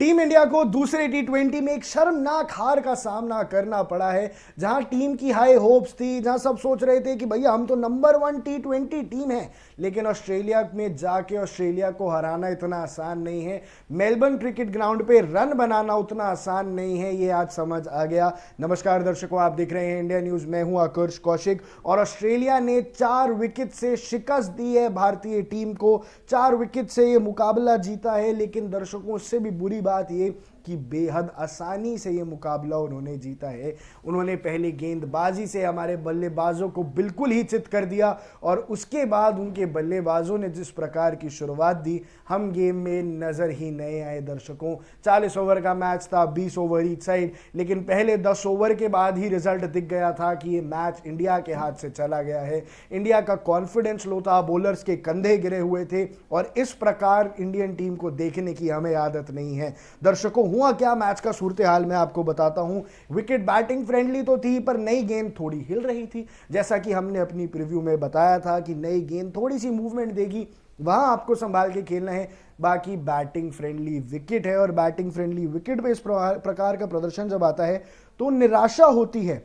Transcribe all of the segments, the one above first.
Team India को दूसरे टी20 में एक शर्मनाक हार का सामना करना पड़ा है। जहां टीम की हाई होप्स थी, जहां सब सोच रहे थे कि भैया हम तो नंबर 1 टी20 टीम है, लेकिन ऑस्ट्रेलिया में जाके ऑस्ट्रेलिया को हराना इतना आसान नहीं है। मेलबर्न क्रिकेट ग्राउंड पे रन बनाना उतना आसान नहीं है, ये आज समझ आ गया। नमस्कार दर्शकों, आप देख रहे हैं इंडिया न्यूज, मैं हूं आकर्ष कौशिक। और ऑस्ट्रेलिया ने 4 विकेट से शिकस्त दी है भारतीय टीम को। 4 विकेट से ये मुकाबला जीता है, लेकिन दर्शकों उससे भी बुरी बात ये कि बेहद आसानी से ये मुकाबला उन्होंने जीता है। उन्होंने पहले गेंदबाजी से हमारे बल्लेबाजों को बिल्कुल ही चित कर दिया और उसके बाद उनके बल्लेबाजों ने जिस प्रकार की शुरुआत दी, हम गेम में नजर ही नहीं आए दर्शकों। 40 ओवर का मैच था, 20 ओवर ईच साइड, लेकिन पहले 10 ओवर के बाद ही रिजल्ट दिख गया था कि ये मैच इंडिया के हाथ से चला गया है। इंडिया का कॉन्फिडेंस लो था, बॉलर्स के कंधे गिरे हुए थे और इस प्रकार इंडियन टीम को देखने की हमें आदत नहीं है। दर्शकों, हुआ क्या मैच का सूरत हाल मैं आपको बताता हूं। विकेट बैटिंग फ्रेंडली तो थी, पर नई गेंद थोड़ी हिल रही थी। जैसा कि हमने अपनी प्रीव्यू में बताया था कि नई गेंद थोड़ी सी मूवमेंट देगी, वहां आपको संभाल के खेलना है। बाकी बैटिंग फ्रेंडली विकेट है और बैटिंग फ्रेंडली विकेट पे इस प्रकार का प्रदर्शन जब आता है तो निराशा होती है।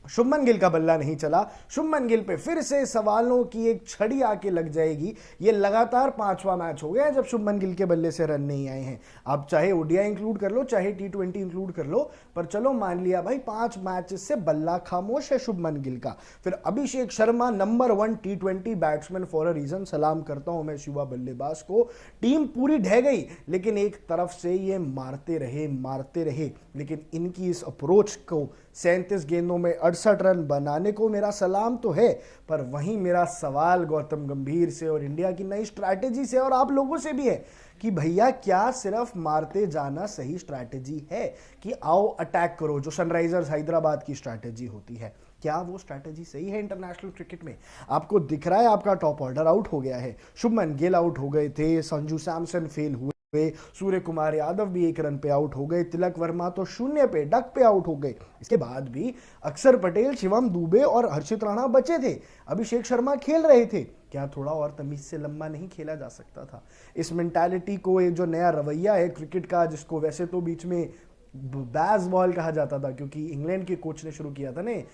शुभमन गिल का बल्ला नहीं चला। शुभमन गिल पे फिर से सवालों की एक छड़ी आके लग जाएगी। ये लगातार 5वां मैच हो गया है जब शुभमन गिल के बल्ले से रन नहीं आए हैं। आप चाहे ओडीआई इंक्लूड कर लो, चाहे टी20 इंक्लूड कर लो, पर चलो मान लिया भाई 5 मैचेस से बल्ला खामोश है शुभमन गिल का। फिर अभिषेक शर्मा नंबर 1 टी20 बैट्समैन फॉर अ रीजन। सलाम करता हूं मैं युवा बल्लेबाज को। टीम पूरी ढह गई, लेकिन एक तरफ से ये मारते रहे, लेकिन इनकी इस अप्रोच को 37 गेंदों में 68 रन बनाने को मेरा सलाम तो है, पर वहीं मेरा सवाल गौतम गंभीर से और इंडिया की नई स्ट्रैटेजी से और आप लोगों से भी है कि भैया क्या सिर्फ मारते जाना सही स्ट्रैटेजी है कि आओ अटैक करो, जो सनराइजर्स हैदराबाद की स्ट्रैटेजी होती है? क्या वो स्ट्रैटेजी सही है इंटरनेशनल क्रिकेट में? आपको दिख रहा है आपका टॉप ऑर्डर आउट हो गया है। शुभमन गिल आउट हो गए थे, संजू सैमसन फेल हुए, सूर्य कुमार यादव भी 1 रन पे आउट हो गए, तिलक वर्मा तो 0 पे डक पे आउट हो गए। इसके बाद भी अक्षर पटेल, शिवम दुबे और हर्षित राणा बचे थे। अभिषेक शर्मा खेल रहे थे। क्या थोड़ा और तमीज से लंबा नहीं खेला जा सकता था? इस मेंटालिटी को, एक जो नया रवैया है क्रिकेट का, जिसको वैसे तो बीच में बैज बॉल कहा जाता था क्योंकि इंग्लैंड के कोच ने शुरू किया था ने,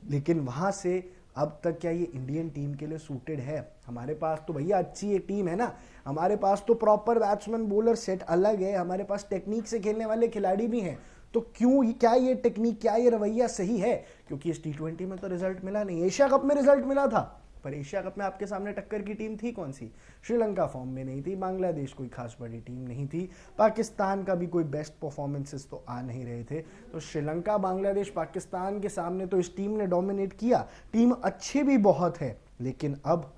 लेकिन वहां से अब तक क्या ये इंडियन टीम के लिए सूटेड है? हमारे पास तो भैया अच्छी एक टीम है ना, हमारे पास तो प्रॉपर बैट्समैन बॉलर सेट अलग है, हमारे पास टेक्निक से खेलने वाले खिलाड़ी भी हैं। तो क्यों, क्या ये टेक्निक, क्या ये रवैया सही है? क्योंकि इस टी20 में तो रिजल्ट मिला नहीं। एशिया कप में रिजल्ट मिला था, पर एशिया कप में आपके सामने टक्कर की टीम थी कौन सी? श्रीलंका फॉर्म में नहीं थी, बांग्लादेश कोई खास बड़ी टीम नहीं थी, पाकिस्तान का भी कोई बेस्ट परफॉर्मेंसेस तो आ नहीं रहे थे। तो श्रीलंका, बांग्लादेश, पाकिस्तान के सामने तो इस टीम ने डोमिनेट किया। टीम अच्छी भी बहुत है, लेकिन अब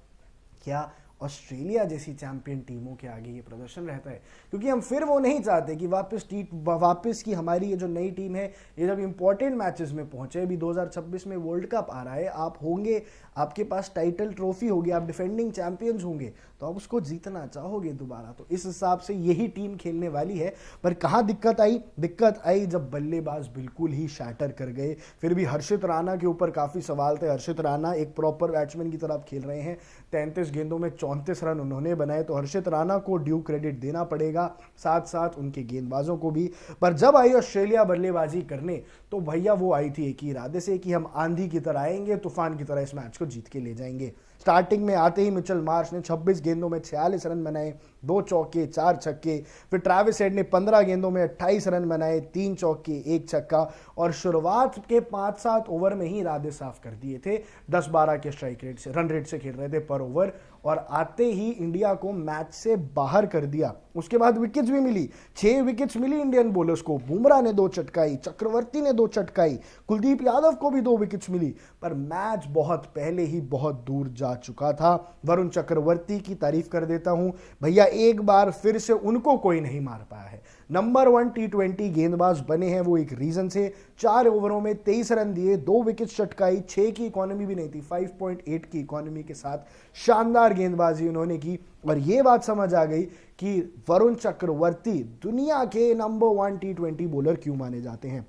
क्या ऑस्ट्रेलिया जैसी चैंपियन टीमों के आगे ये प्रदर्शन रहता है? क्योंकि हम फिर वो नहीं चाहते कि वापस की हमारी ये जो नई टीम है, ये जब इंपॉर्टेंट मैचेस में पहुंचे, अभी 2026 में वर्ल्ड कप आ रहा है, आप होंगे, आपके पास टाइटल ट्रॉफी होगी, आप डिफेंडिंग चैंपियंस होंगे, तो आप उसको जीतना चाहोगे दोबारा। तो इस हिसाब से यही टीम खेलने वाली है। पर कहाँ दिक्कत आई? दिक्कत आई जब बल्लेबाज बिल्कुल ही शैटर कर गए। फिर भी हर्षित राणा के ऊपर काफ़ी सवाल थे। हर्षित राणा एक प्रॉपर बैट्समैन की तरफ खेल रहे हैं। 33 गेंदों में 34 रन उन्होंने बनाए, तो हर्षित राणा को ड्यू क्रेडिट देना पड़ेगा, साथ साथ उनके गेंदबाजों को भी। पर जब आई ऑस्ट्रेलिया बल्लेबाजी करने, तो भैया वो आई थी एक ही इरादे से कि हम आंधी की तरह आएंगे, तूफान की तरह इस मैच को जीत के ले जाएंगे। स्टार्टिंग में आते ही मिचेल मार्श ने 26 गेंदों में 46 रन बनाए, 2 चौके 4 छक्के। फिर ट्रेविस हेड ने 15 गेंदों में 28 रन बनाए, 3 चौके 1 छक्का, और शुरुआत के 5-7 ओवर में ही इरादे साफ कर दिए थे। 10-12 के स्ट्राइक रेट से, रन रेट से खेल रहे थे पर ओवर, और आते ही इंडिया को मैच से बाहर कर दिया। उसके बाद विकेट्स भी मिली, 6 विकेट्स मिली इंडियन बॉलर्स को। बुमराह ने 2 चटकाई, चक्रवर्ती ने 2 चटकाई, कुलदीप यादव को भी 2 विकेट्स मिली, पर मैच बहुत पहले ही बहुत दूर जा चुका था। वरुण चक्रवर्ती की तारीफ कर देता हूं भैया, एक बार फिर से उनको कोई नहीं मार पाया है। नंबर 1 टी20 गेंदबाज बने हैं वो एक रीजन से। 4 ओवरों में 23 रन दिए, 2 विकेट चटकाई, 6 की इकोनॉमी भी नहीं थी, 5.8 की इकोनॉमी के साथ शानदार गेंदबाजी उन्होंने की। और ये बात समझ आ गई कि वरुण चक्रवर्ती दुनिया के नंबर 1 टी20 बॉलर क्यों माने जाते हैं।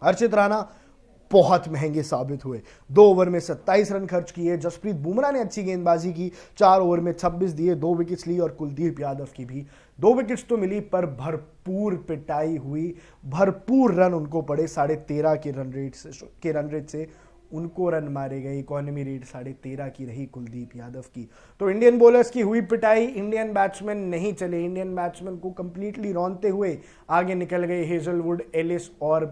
हर्षित राणा बहुत महंगे साबित हुए। 2 ओवर में 27 रन खर्च किए, जसप्रीत बुमराह ने अच्छी गेंदबाजी की, 4 ओवर में 26 दिए, 2 विकेट्स ली, और कुलदीप यादव की भी 2 विकेट्स तो मिली, पर भरपूर पिटाई हुई, भरपूर रन उनको पड़े। 13.5 के रन रेट से उनको रन मारे गए। इकोनॉमी रेट 13.5 की रही कुलदीप यादव की। तो इंडियन बॉलर्स की हुई पिटाई, इंडियन बैट्समैन नहीं चले, इंडियन बैट्समैन को कंप्लीटली रौंदते हुए आगे निकल गए हेजलवुड, एलिस और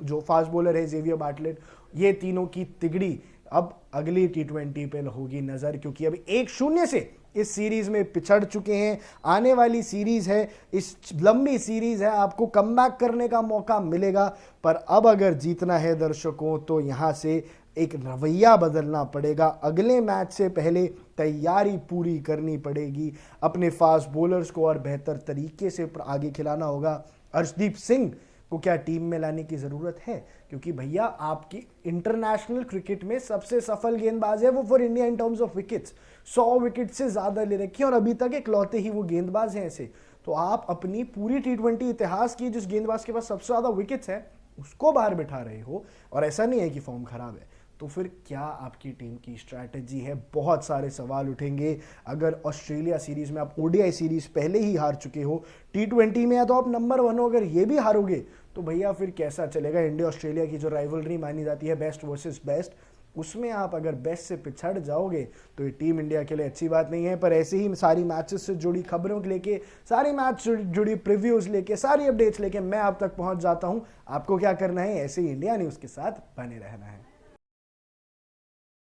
जो फास्ट बॉलर है जेवियर बार्टलेट। ये तीनों की तिगड़ी अब अगली T20 पे होगी नजर, क्योंकि अब 1-0 से इस सीरीज में पिछड़ चुके हैं। आने वाली सीरीज है, इस लंबी सीरीज है, आपको कमबैक करने का मौका मिलेगा, पर अब अगर जीतना है दर्शकों तो यहां से एक रवैया बदलना पड़ेगा। अगले मैच से पहले तैयारी पूरी करनी पड़ेगी, अपने फास्ट बॉलर्स को और बेहतर तरीके से आगे खिलाना होगा। अर्शदीप सिंह को क्या टीम में लाने की ज़रूरत है? क्योंकि भैया आपकी इंटरनेशनल क्रिकेट में सबसे सफल गेंदबाज है वो for India in terms of wickets, 100 wicket से ज़्यादा ले रखी है और अभी तक इकलौते ही वो गेंदबाज हैं ऐसे। तो आप अपनी पूरी T20 इतिहास की जिस गेंदबाज के पास सबसे ज़्यादा विकेट्स हैं उसको बाहर बिठा रहे हो, और ऐसा नहीं है कि फॉर्म खराब है, तो फिर क्या आपकी टीम की स्ट्रैटेजी है? बहुत सारे सवाल उठेंगे। अगर ऑस्ट्रेलिया सीरीज में आप ODI सीरीज पहले ही हार चुके हो, T20 में या तो आप नंबर 1 हो, अगर ये भी हारोगे तो भैया फिर कैसा चलेगा? इंडिया ऑस्ट्रेलिया की जो राइवलरी मानी जाती है बेस्ट वर्सेस बेस्ट, उसमें आप अगर बेस्ट से पिछड़ जाओगे तो ये टीम इंडिया के लिए अच्छी बात नहीं है। पर ऐसे ही सारी मैचेस से जुड़ी खबरों को लेके, सारी मैच से जुड़ी प्रीव्यूज लेके, सारी अपडेट्स लेके मैं आप तक पहुंच जाता हूं। आपको क्या करना है? ऐसे ही इंडिया न्यूज़ के साथ बने रहना है।